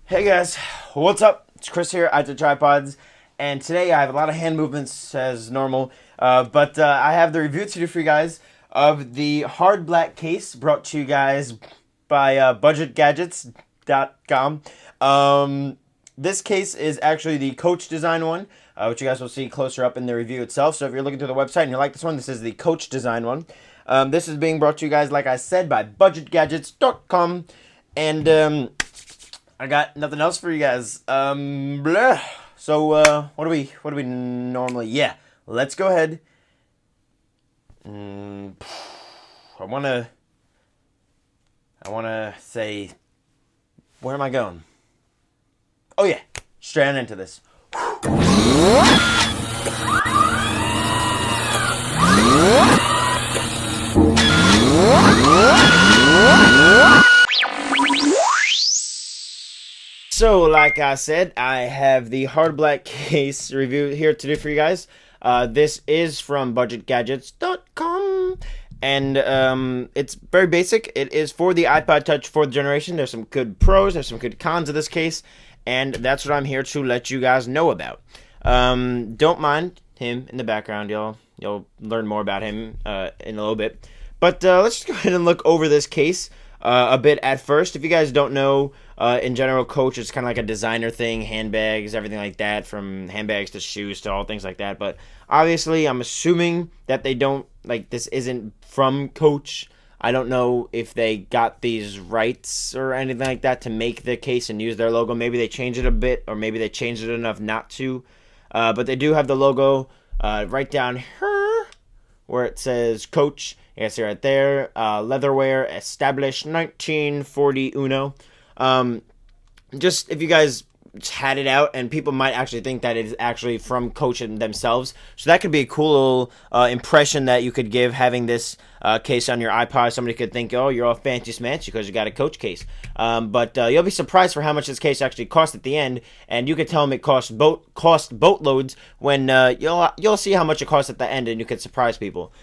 Hey guys, what's up? It's Chris here, iTouchiPodz, and today I have a lot of hand movements as normal, but I have the review to do for you guys of the hard black case brought to you guys by budgetgadgets.com. This case is actually the Coach design one, which you guys will see closer up in the review itself. So if you're looking through the website and you like this one, this is the Coach design one. This is being brought to you guys, like I said, by budgetgadgets.com, and I got nothing else for you guys. Blah. So, what do we normally? Yeah, let's go ahead. I wanna say, where am I going? Oh yeah, straight on into this. So, like I said, I have the hard black case review here to do for you guys. This is from budgetgadgets.com, and it's very basic. It is for the iPod Touch 4th generation. There's some good pros, there's some good cons of this case, and that's what I'm here to let you guys know about. Don't mind him in the background. You'll learn more about him in a little bit. But let's just go ahead and look over this case a bit at first. If you guys don't know, in general, Coach is kind of like a designer thing, handbags, everything like that, from handbags to shoes to all things like that. But obviously, I'm assuming that they don't, like, this isn't from Coach. I don't know if they got these rights or anything like that to make the case and use their logo. Maybe they changed it a bit, or maybe they changed it enough not to. But they do have the logo right down here where it says Coach. You can see right there, leatherware, established 1941. Just if you guys had it out, and people might actually think that it is actually from Coach themselves. So that could be a cool little impression that you could give having this case on your iPod. Somebody could think, oh, you're all fancy smancy because you got a Coach case. But you'll be surprised for how much this case actually cost at the end, and you could tell them it cost boatloads when you'll see how much it costs at the end, and you could surprise people.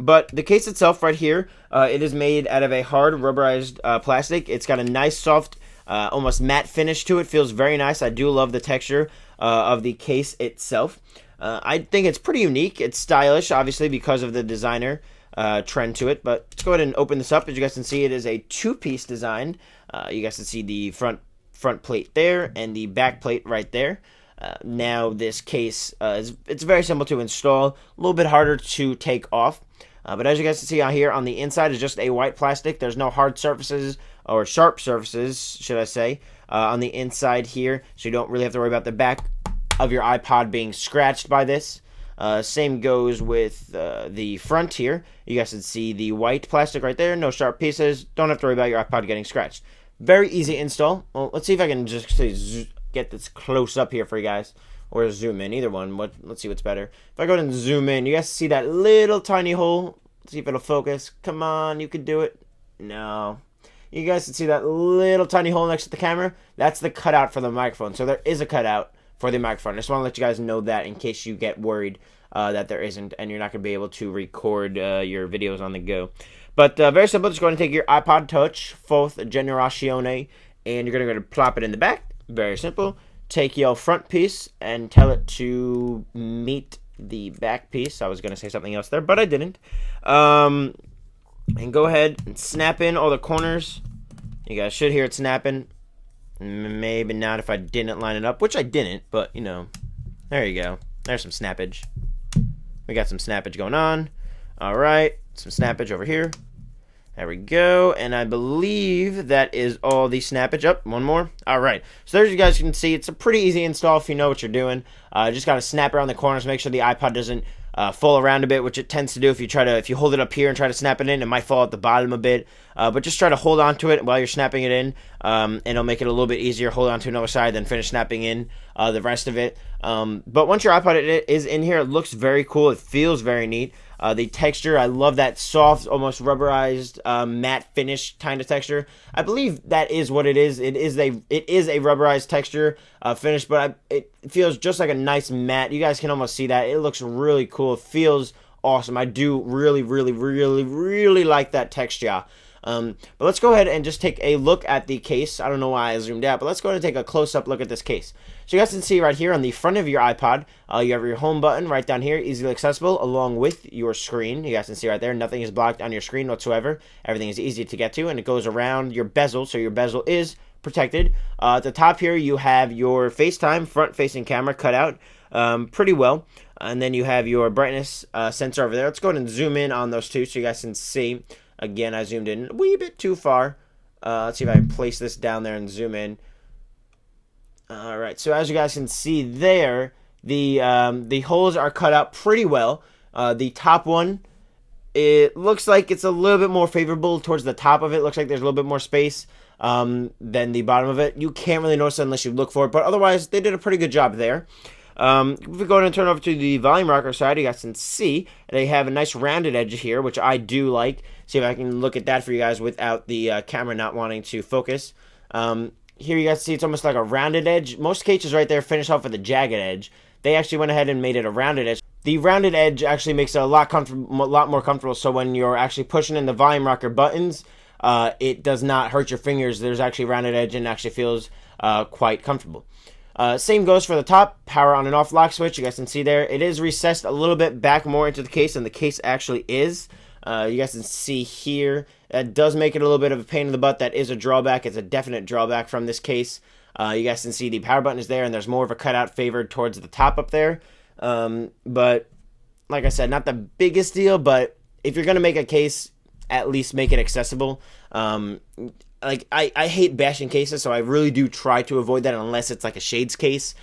But the case itself right here, it is made out of a hard rubberized plastic. It's got a nice soft, almost matte finish to it. Feels very nice. I do love the texture of the case itself. I think it's pretty unique. It's stylish, obviously, because of the designer trend to it. But let's go ahead and open this up. As you guys can see, it is a two-piece design. You guys can see the front plate there and the back plate right there. Now this case, it's very simple to install, a little bit harder to take off. But as you guys can see out here on the inside is just a white plastic. There's no hard surfaces, or sharp surfaces, should I say, on the inside here. So you don't really have to worry about the back of your iPod being scratched by this. Same goes with the front here. You guys can see the white plastic right there. No sharp pieces. Don't have to worry about your iPod getting scratched. Very easy install. Well, let's see if I can just get this close up here for you guys. Or zoom in, either one. Let's see what's better. If I go ahead and zoom in, you guys see that little tiny hole. Let's see if it'll focus. Come on, you can do it. No. You guys can see that little tiny hole next to the camera? That's the cutout for the microphone. So there is a cutout for the microphone. I just want to let you guys know that in case you get worried that there isn't, and you're not going to be able to record your videos on the go. But very simple. Just go ahead and take your iPod Touch 4th Generazione, and you're going to plop it in the back. Very simple. Take your front piece and tell it to meet the back piece. I was going to say something else there, but I didn't. And go ahead and snap in all the corners. You guys should hear it snapping. Maybe not if I didn't line it up, which I didn't, but, you know, there you go. There's some snappage. We got some snappage going on. All right, some snappage over here. There we go, and I believe that is all the snappage. Up, one more. All right, so there you guys can see, it's a pretty easy install if you know what you're doing. Just got to snap around the corners, make sure the iPod doesn't fall around a bit, which it tends to do if you hold it up here and try to snap it in. It might fall at the bottom a bit, but just try to hold on to it while you're snapping it in, and it'll make it a little bit easier. Hold on to another side, then finish snapping in the rest of it. But once your iPod is in here, it looks very cool. It feels very neat. The texture, I love that soft, almost rubberized, matte finish kind of texture. I believe that is what it is. It is a rubberized texture finish, but it feels just like a nice matte. You guys can almost see that. It looks really cool. It feels awesome. I do really, really, really, really like that texture. But let's go ahead and just take a look at the case. I don't know why I zoomed out, but let's go ahead and take a close-up look at this case. So you guys can see right here on the front of your iPod, you have your home button right down here, easily accessible, along with your screen. You guys can see right there, nothing is blocked on your screen whatsoever. Everything is easy to get to, and it goes around your bezel, so your bezel is protected. At the top here, you have your FaceTime front-facing camera cut out pretty well. And then you have your brightness sensor over there. Let's go ahead and zoom in on those two so you guys can see. Again, I zoomed in a wee bit too far. Let's see if I can place this down there and zoom in. Alright, so as you guys can see there, the holes are cut out pretty well. The top one, it looks like it's a little bit more favorable towards the top of it. Looks like there's a little bit more space than the bottom of it. You can't really notice it unless you look for it, but otherwise they did a pretty good job there. If we go ahead and turn over to the volume rocker side, you guys can see they have a nice rounded edge here, which I do like. See if I can look at that for you guys without the camera not wanting to focus. Here you guys see it's almost like a rounded edge. Most cases right there finish off with a jagged edge. They actually went ahead and made it a rounded edge. The rounded edge actually makes it a lot more comfortable, so when you're actually pushing in the volume rocker buttons, it does not hurt your fingers. There's actually a rounded edge and actually feels quite comfortable. Same goes for the top, power on and off lock switch. You guys can see there, it is recessed a little bit back more into the case than the case actually is. You guys can see here, that does make it a little bit of a pain in the butt. That is a drawback. It's a definite drawback from this case. You guys can see the power button is there, and there's more of a cutout favored towards the top up there. But like I said, not the biggest deal, but if you're going to make a case, at least make it accessible. Like, I hate bashing cases, so I really do try to avoid that unless it's like a shades case.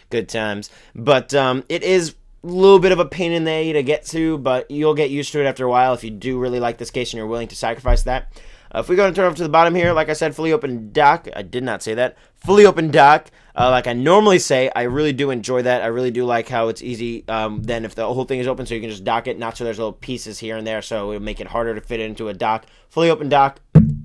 Good times. But it is a little bit of a pain in the A to get to, but you'll get used to it after a while if you do really like this case and you're willing to sacrifice that. If we go and turn over to the bottom here, like I said, fully open dock. I did not say that. Fully open dock. Like I normally say, I really do enjoy that. I really do like how it's easy then if the whole thing is open, so you can just dock it, not so there's little pieces here and there, so it'll make it harder to fit it into a dock. Fully open dock,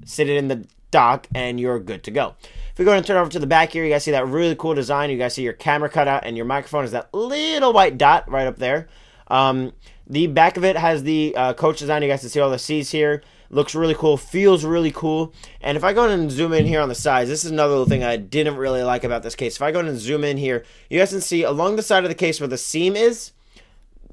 sit it in the dock, and you're good to go. If we go and turn over to the back here, you guys see that really cool design. You guys see your camera cutout, and your microphone is that little white dot right up there. The back of it has the coach design. You guys can see all the C's here. Looks really cool, feels really cool. And if I go and zoom in here on the sides, this is another little thing I didn't really like about this case. If I go and zoom in here, you guys can see along the side of the case where the seam is,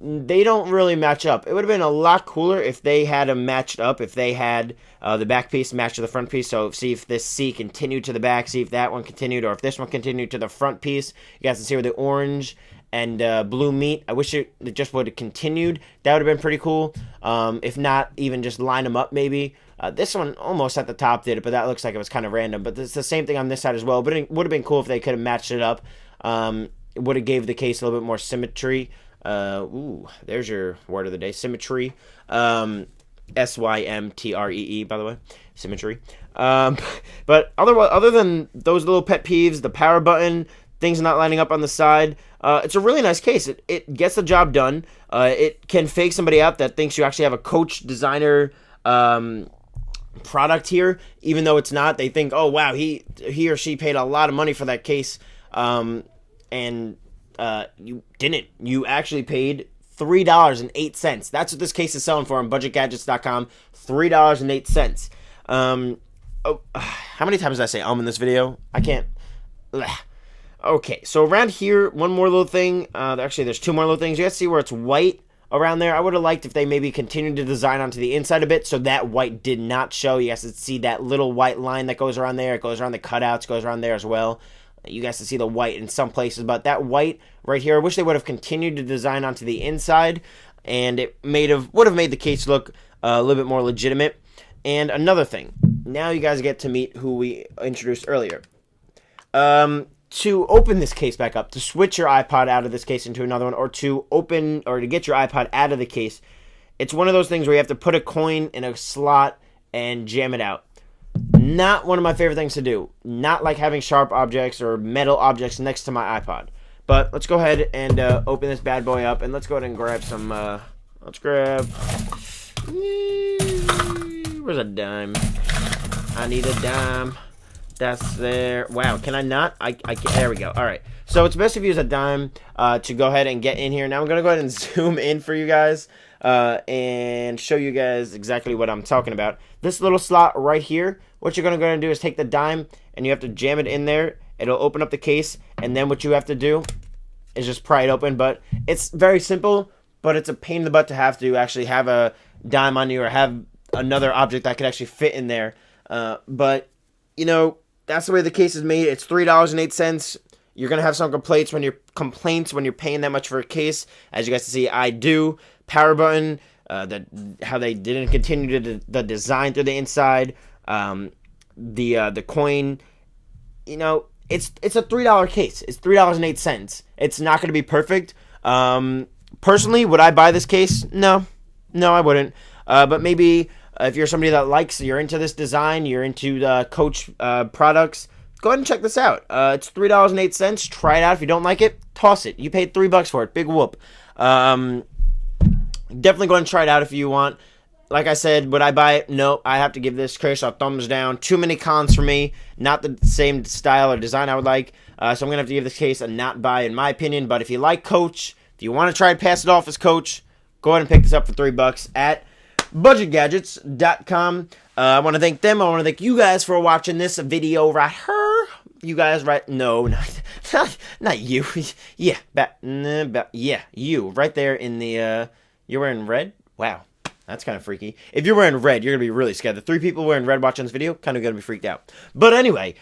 they don't really match up. It would have been a lot cooler if they had them matched up, if they had the back piece matched to the front piece. So see if this C continued to the back, see if that one continued, or if this one continued to the front piece. You guys can see where the orange and blue meet. I wish it just would have continued. That would have been pretty cool. If not, even just line them up maybe. This one almost at the top did it, but that looks like it was kind of random. But it's the same thing on this side as well. But it would have been cool if they could have matched it up. It would have gave the case a little bit more symmetry. Ooh, there's your word of the day, symmetry. S-Y-M-T-R-E-E, by the way, symmetry. But other than those little pet peeves, the power button, things not lining up on the side, it's a really nice case. It gets the job done. It can fake somebody out that thinks you actually have a Coach designer product here, even though it's not. They think, oh wow, he or she paid a lot of money for that case, and you didn't. You actually paid $3.08. That's what this case is selling for on budgetgadgets.com. $3.08. How many times did I say in this video? I can't. Okay, so around here, one more little thing. Actually, there's two more little things. You guys see where it's white around there? I would have liked if they maybe continued to design onto the inside a bit so that white did not show. You guys can see that little white line that goes around there. It goes around the cutouts, goes around there as well. You guys can see the white in some places, but that white right here, I wish they would have continued to design onto the inside, and it would have made the case look a little bit more legitimate. And another thing, now you guys get to meet who we introduced earlier. To open this case back up, to switch your iPod out of this case into another one, or to get your iPod out of the case, it's one of those things where you have to put a coin in a slot and jam it out. Not one of my favorite things to do. Not like having sharp objects or metal objects next to my iPod. But let's go ahead and open this bad boy up, and let's go ahead and grab some, let's grab, where's a dime? I need a dime. That's there. Wow, can I not? There we go. All right. So it's best if you use a dime to go ahead and get in here. Now I'm going to go ahead and zoom in for you guys. and show you guys exactly what I'm talking about. This little slot right here, what you're going to do is take the dime and you have to jam it in there. It'll open up the case, and then what you have to do is just pry it open. But it's very simple, but it's a pain in the butt to actually have a dime on you or have another object that could actually fit in there. But, you know, that's the way the case is made. It's $3.08. You're going to have some complaints when you're paying that much for a case. As you guys can see, I do. Power button, how they didn't continue the design through the inside. The coin, you know, it's a $3 case. It's $3.08. It's not going to be perfect. Personally, would I buy this case? No, I wouldn't. But maybe if you're somebody that you're into this design, you're into the Coach products, go ahead and check this out. It's $3.08. Try it out. If you don't like it, toss it. You paid $3 for it. Big whoop. Definitely go ahead and try it out if you want. Like I said, would I buy it? No, I have to give this case a thumbs down. Too many cons for me. Not the same style or design I would like. So I'm going to have to give this case a not buy in my opinion. But if you like Coach, if you want to try to pass it off as Coach, go ahead and pick this up for $3 at budgetgadgets.com. I want to thank them. I want to thank you guys for watching this video right here. You guys, right? No, not you. Yeah, yeah, you. Right there in the, you're wearing red? Wow. That's kind of freaky. If you're wearing red, you're going to be really scared. The 3 people wearing red watching this video, kind of going to be freaked out. But anyway,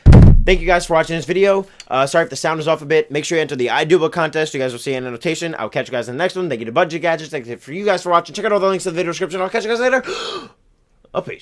thank you guys for watching this video. Sorry if the sound is off a bit. Make sure you enter the iDouble contest. You guys will see an annotation. I'll catch you guys in the next one. Thank you to Budget Gadgets. Thank you for you guys for watching. Check out all the links in the video description. I'll catch you guys later. Peace.